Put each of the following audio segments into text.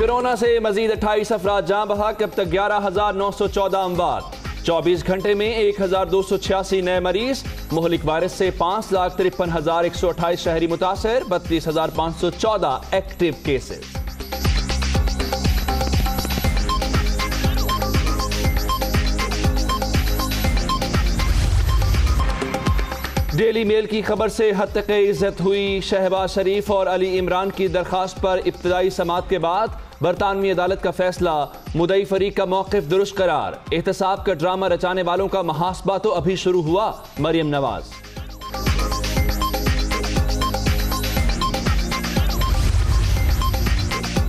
Corona से मजीद 28 अफराद जान बहक, अब तक 11,914 अमवात। 24 घंटे में 1,286 नए मरीज। मुहलिक वायरस से 5,53,128 शहरी मुतासर, 32,514 एक्टिव केसेस। डेली मेल की खबर से हद तक इज्जत हुई। शहबाज शरीफ और अली इमरान की दरखास्त पर इब्तदाई समाअत के बाद बरतानवी अदालत का फैसला, मुदई फरीक का मौक़िफ़ दुरुस्त करार। एहतसाब का ड्रामा रचाने वालों का मुहासबा तो अभी शुरू हुआ। मरियम नवाज।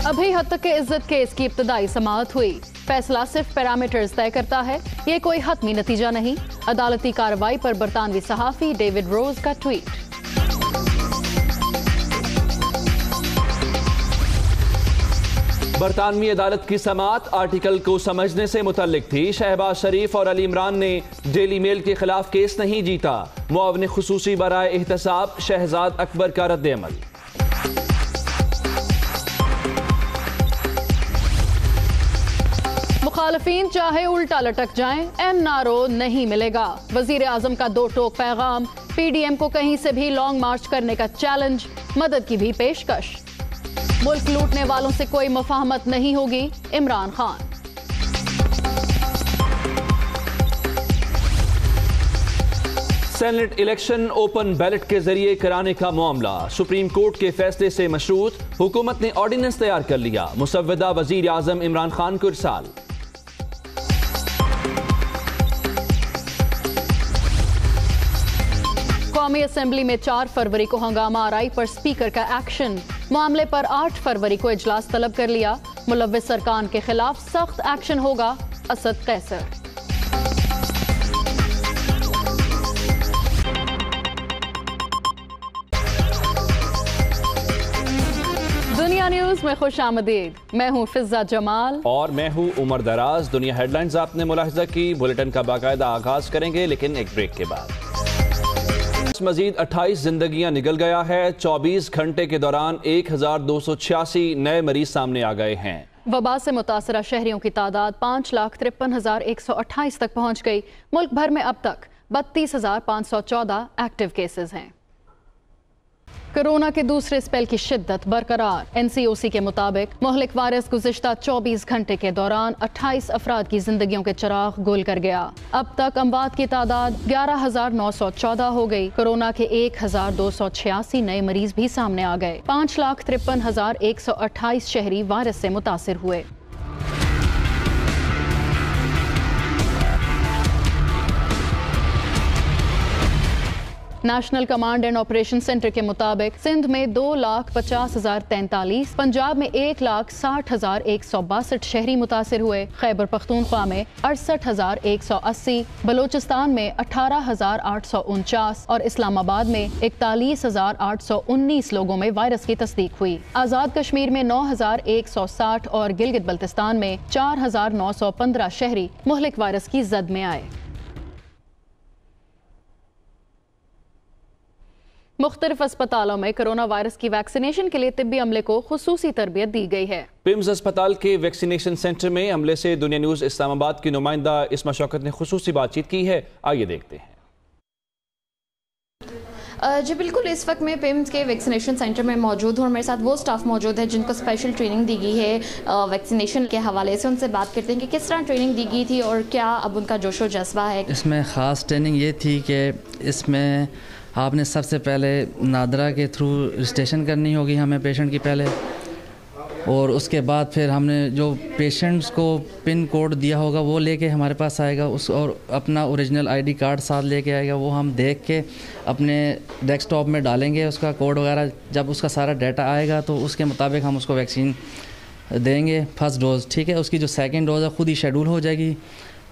अभी हद तक इज्जत केस की इब्तदाई समाअत हुई। फैसला सिर्फ पैरामीटर्स तय करता है, ये कोई हतमी नतीजा नहीं। अदालती कार्रवाई पर बरतानवी सहाफ़ी डेविड रोज का ट्वीट। बरतानवी अदालत की समाअत आर्टिकल को समझने से मुतल्लिक थी। शहबाज शरीफ और अली इमरान ने डेली मेल के खिलाफ केस नहीं जीता। मुआविन खुसूसी बराए एहतसाब शहजाद अकबर का रद्द-ए-अमल। मुखालफीन चाहे उल्टा लटक जाएं, एनआरओ नहीं मिलेगा। वजीर आजम का दो टोक पैगाम। पीडीएम को कहीं से भी लॉन्ग मार्च करने का चैलेंज, मदद की भी पेशकश। मुल्क लूटने वालों से कोई मुफाहमत नहीं होगी, Imran Khan. Senate election open ballot के जरिए कराने का मामला सुप्रीम कोर्ट के फैसले से मशरूत। हुकूमत ने ऑर्डिनेंस तैयार कर लिया। मुसव्वदा वजीर आजम इमरान खान को इरसाल। कौमी असेंबली में 4 फरवरी को हंगामा आराई पर स्पीकर का एक्शन। मामले पर 8 फरवरी को इजलास तलब कर लिया। मुलव्विस सरकार के खिलाफ सख्त एक्शन होगा, असद कैसर। दुनिया न्यूज में खुश आमदीद। मैं हूँ फिजा जमाल और मैं हूँ उमर दराज। दुनिया हेडलाइंस आपने मुलाहिजा की। बुलेटिन का बाकायदा आगाज करेंगे, लेकिन एक ब्रेक के बाद। मजीद 28 जिंदगियां निकल गया है। 24 घंटे के दौरान 1,286 नए मरीज सामने आ गए हैं। वबा से मुतासरा शहरियों की तादाद 5,53,128 तक पहुंच गई। मुल्क भर में अब तक 32,514 एक्टिव केसेस हैं। कोरोना के दूसरे स्पेल की शिद्दत बरकरार। एनसीओसी के मुताबिक मुहलिक वायरस गुज़िश्ता 24 घंटे के दौरान 28 अफराद की जिंदगियों के चिराग गुल कर गया। अब तक अमवात की तादाद 11,914 हो गई। कोरोना के 1,286 नए मरीज भी सामने आ गए। 5,53,128 शहरी वायरस से मुतासिर हुए। National command and operation centre के मुताबिक सिंध में 2,50,043, पंजाब में 1,60,162 शहरी मुतासिर हुए। खैबर पख्तूनख्वा में 68,180, बलोचिस्तान में 18,849 और इस्लामाबाद में 41,819 लोगों में वायरस की तस्दीक हुई। आज़ाद कश्मीर में 9,160 और गिलगित बल्तिस्तान में 4,915 शहरी मुहलिक वायरस की जद में आए। मुख्तलिफ अस्पतालों में कोरोना वायरस की वैक्सीनेशन के लिए तिब्बी अमले को खुसूसी तरबियत दी गई है। पिम्स अस्पताल के वैक्सीनेशन सेंटर में अमले से दुनिया न्यूज इस्लामाबाद की नुमाइंदा इस्मा शौकत ने खुसूसी बातचीत की है। आइए देखते हैं। जी बिल्कुल, इस वक्त मैं पिम्स के वैक्सीनेशन सेंटर में मौजूद हूँ और मेरे साथ वो स्टाफ मौजूद है जिनको स्पेशल ट्रेनिंग दी गई है वैक्सीनेशन के हवाले से। उनसे बात करते हैं कि किस तरह ट्रेनिंग दी गई थी और क्या अब उनका जोशो जज्बा है। इसमें ख़ास ट्रेनिंग ये थी कि इसमें आपने सबसे पहले नादरा के थ्रू रजिस्ट्रेशन करनी होगी हमें पेशेंट की पहले, और उसके बाद फिर हमने जो पेशेंट्स को पिन कोड दिया होगा वो लेके हमारे पास आएगा उस, और अपना ओरिजिनल आईडी कार्ड साथ लेके आएगा। वो हम देख के अपने डेस्कटॉप में डालेंगे उसका कोड वगैरह। जब उसका सारा डाटा आएगा तो उसके मुताबिक हम उसको वैक्सीन देंगे फर्स्ट डोज़। ठीक है, उसकी जो सेकंड डोज़ है ख़ुद ही शेड्यूल हो जाएगी।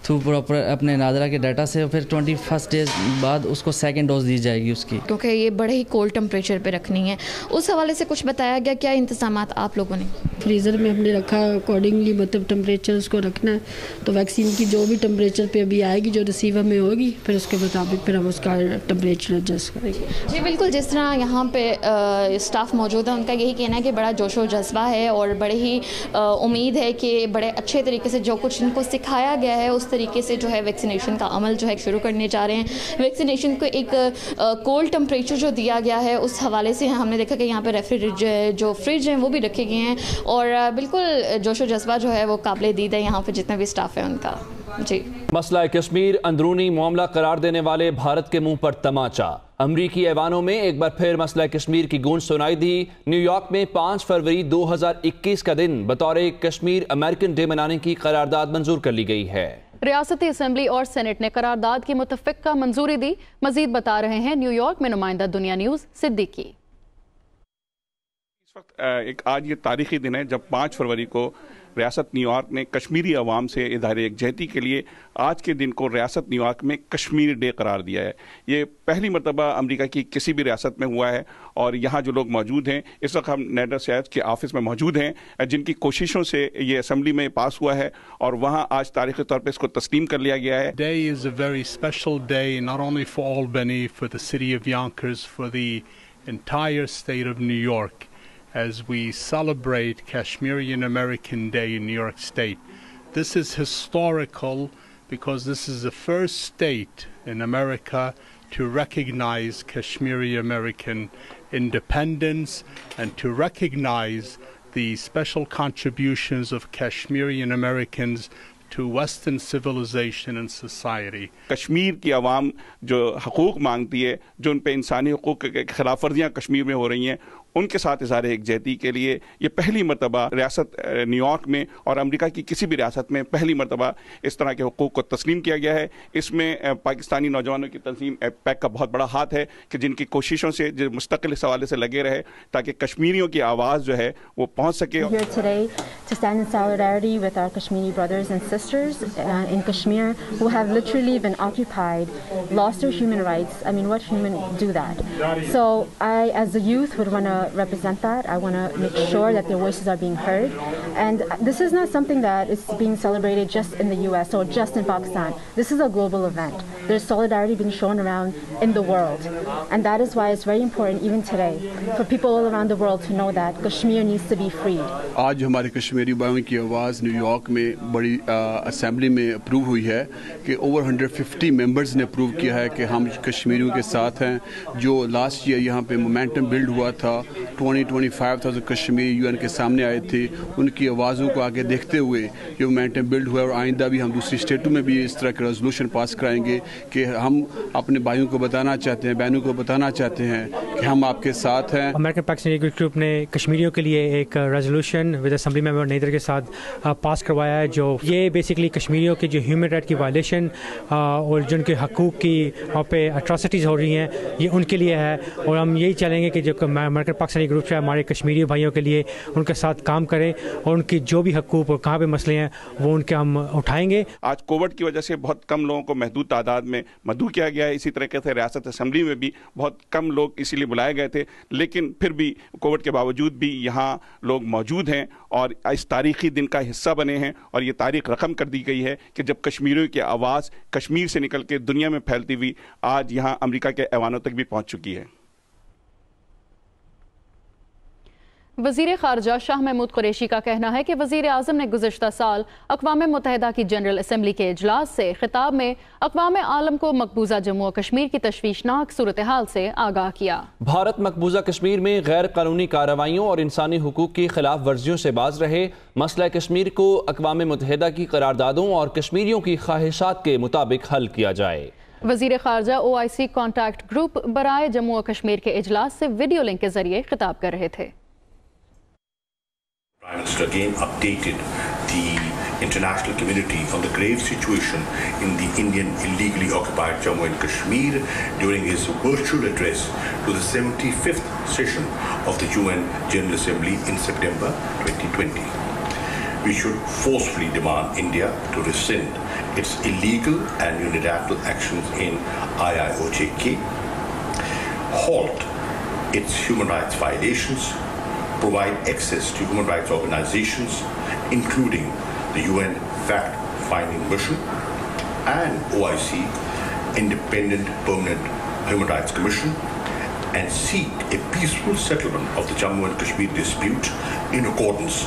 थ्रू प्रॉपर अपने नादरा के डाटा से, फिर 21 डेज बाद उसको सेकेंड डोज दी जाएगी उसकी, क्योंकि ये बड़े ही कोल्ड टेम्परेचर पे रखनी है। उस हवाले से कुछ बताया गया, क्या इंतजाम आप लोगों ने? फ्रीज़र में हमने रखा अकॉर्डिंगली, मतलब टेम्परेचर उसको रखना है, तो वैक्सीन की जो भी टेम्परेचर पे अभी आएगी, जो रिसीवर में होगी, फिर उसके मुताबिक फिर हम उसका टेम्परेचर एडजस्ट करेंगे। जी बिल्कुल, जिस तरह यहाँ पे स्टाफ मौजूद है, उनका यही कहना है कि बड़ा जोशो जज्बा है और बड़े ही उम्मीद है कि बड़े अच्छे तरीके से जो कुछ इनको सिखाया गया है उस तरीके से जो है वैक्सीनेशन का अमल जो है शुरू करने जा रहे हैं। वैक्सीनेशन को एक कोल्ड टेम्परेचर जो दिया गया है उस हवाले से हमने देखा कि यहाँ पे रेफ्रिजरेटर जो फ्रिज हैं वो भी रखे गए हैं और बिल्कुल जोशो जज्बा जो है वो काबिल दीद है यहाँ पे जितना भी स्टाफ है उनका। जी, मसला कश्मीर अंदरूनी मामला करार देने वाले भारत के मुंह पर तमाचा। अमरीकी ऐवानों में एक बार फिर मसला कश्मीर की गूंज सुनाई दी। न्यूयॉर्क में 5 फरवरी 2021 का दिन बतौर कश्मीर अमेरिकन डे मनाने की करारदाद मंजूर कर ली गई है। रियासती असेंबली और सेनेट ने करारदाद की मुतफ़िक़ा मंजूरी दी। मजीद बता रहे हैं न्यूयॉर्क में नुमाइंदा दुनिया न्यूज़ सिद्दीकी। इस वक्त एक आज ये तारीखी दिन है जब 5 फरवरी को रियासत न्यूयॉर्क ने कश्मीरी अवाम से इज़हार यकजहती के लिए आज के दिन को रियासत न्यूयॉर्क में कश्मीर डे करार दिया है। ये पहली मरतबा अमेरिका की किसी भी रियासत में हुआ है और यहाँ जो लोग मौजूद हैं, इस वक्त हम नेडर सैयद के ऑफिस में मौजूद हैं, जिनकी कोशिशों से ये असम्बली में पास हुआ है और वहाँ आज तारीखी तौर पर इसको तस्लीम कर लिया गया है। Day is a very special day, not only for Albany, for the city of Yonkers, for the entire state of New York, as we celebrate Kashmirian American Day in New York State. This is historical because this is the first state in America to recognize Kashmiri American independence and to recognize the special contributions of Kashmirian Americans to Western civilization and society. Kashmir की आवाम जो हकूक़ मांगती है, जो उन पे इंसानी हकूक़ के खिलाफ वर्जियाँ कश्मीर में हो रही हैं, उनके साथ इज़हार यकजहती के लिए ये पहली मरतबा रियासत न्यूयॉर्क में और अमेरिका की किसी भी रियासत में पहली मरतबा इस तरह के हकूक़ को तस्लीम किया गया है। इसमें पाकिस्तानी नौजवानों की तंजीम पैक का बहुत बड़ा हाथ है कि जिनकी कोशिशों से जो मुस्तकिल इस हवाले से लगे रहे ताकि कश्मीरियों की आवाज़ जो है वो पहुँच सके। Here today to stand in solidarity with our Kashmiri brothers and sisters in Kashmir who have literally been occupied, lost their human rights. I mean, what human do that? So I, as a youth, would want to represent that. I want to make sure that their voices are being heard. And this is not something that is being celebrated just in the US or just in Pakistan. This is a global event. There's solidarity being shown around in the world. And that is why it's very important even today for people all around the world to know that Kashmir needs to be freed. आज हमारे कश्मीरी भाइयों की आवाज़ New York में बड़ी assembly में approve हुई है कि ओवर 150 मेंबर्स ने अप्रूव किया है कि हम कश्मीरियों के साथ हैं। जो लास्ट ईयर यहाँ पे मोमेंटम बिल्ड हुआ था, 25,000 कश्मीरी यूएन के सामने आए थे, उनकी आवाज़ों को आगे देखते हुए ये मोमेंटम बिल्ड हुआ और आइंदा भी हम दूसरी स्टेटों में भी इस तरह के रेजोल्यूशन पास कराएंगे कि हम अपने भाइयों को बताना चाहते हैं, बहनों को बताना चाहते हैं कि हम आपके साथ हैं। अमेरिकन पाकिस्तानी ग्रुप ने कश्मीरियों के लिए एक रेजोल्यूशन विद असेंबली मेंबर नईदर के साथ पास करवाया है, जो ये बेसिकली कश्मीरियों के जो ह्यूमन राइट की वायलेशन और जो उनके हकूक़ की वहाँ पे अट्रॉसिटीज़ हो रही हैं, ये उनके लिए है। और हम यही चाहेंगे कि जो अमेरिकन पाकिस्तानी ग्रुप है हमारे कश्मीरी भाइयों के लिए उनके साथ काम करें और उनकी जो भी हकूक़ और कहाँ पे मसले हैं वो उनके हम उठाएंगे। आज कोविड की वजह से बहुत कम लोगों को महदूद तादाद में मदऊ किया गया है। इसी तरीके से रियासत असेंबली में भी बहुत कम लोग इसीलिए बुलाए गए थे, लेकिन फिर भी कोविड के बावजूद भी यहाँ लोग मौजूद हैं और इस तारीखी दिन का हिस्सा बने हैं। और ये तारीख रकम कर दी गई है कि जब कश्मीरियों की आवाज़ कश्मीर से निकल के दुनिया में फैलती हुई आज यहाँ अमेरिका के ऐवानों तक भी पहुँच चुकी है। वज़ीर ख़ारजा शाह महमूद कुरैशी का कहना है कि वज़ीर आज़म ने गुज़िश्ता साल अक़वाम मुत्तहिदा की जनरल असम्बली के इजलास से खिताब में अक़वाम आलम को मकबूजा जम्मू और कश्मीर की तशवीशनाक सूरत हाल से आगाह किया। भारत मकबूजा कश्मीर में गैर कानूनी कार्रवाइयों और इंसानी हुकूक की खिलाफ वर्जियों से बाज रहे। मसला कश्मीर को अक़वाम मुत्तहिदा की करारदादों और कश्मीरियों की ख्वाहिशात के मुताबिक हल किया जाए। वज़ीर ख़ारजा OIC कॉन्टैक्ट ग्रुप बराए जम्मू और कश्मीर के इजलास से वीडियो लिंक के जरिए खिताब कर रहे थे। Prime Minister again updated the international community on the grave situation in the Indian illegally occupied Jammu and Kashmir during his virtual address to the 75th session of the UN General Assembly in September 2020. We should forcefully demand India to rescind its illegal and unilateral actions in IIOJK, halt its human rights violations, provide access to human rights organizations, including the UN Fact-Finding Mission and OIC, Independent Permanent Human Rights Commission, and seek a peaceful settlement of the Jammu and Kashmir dispute in accordance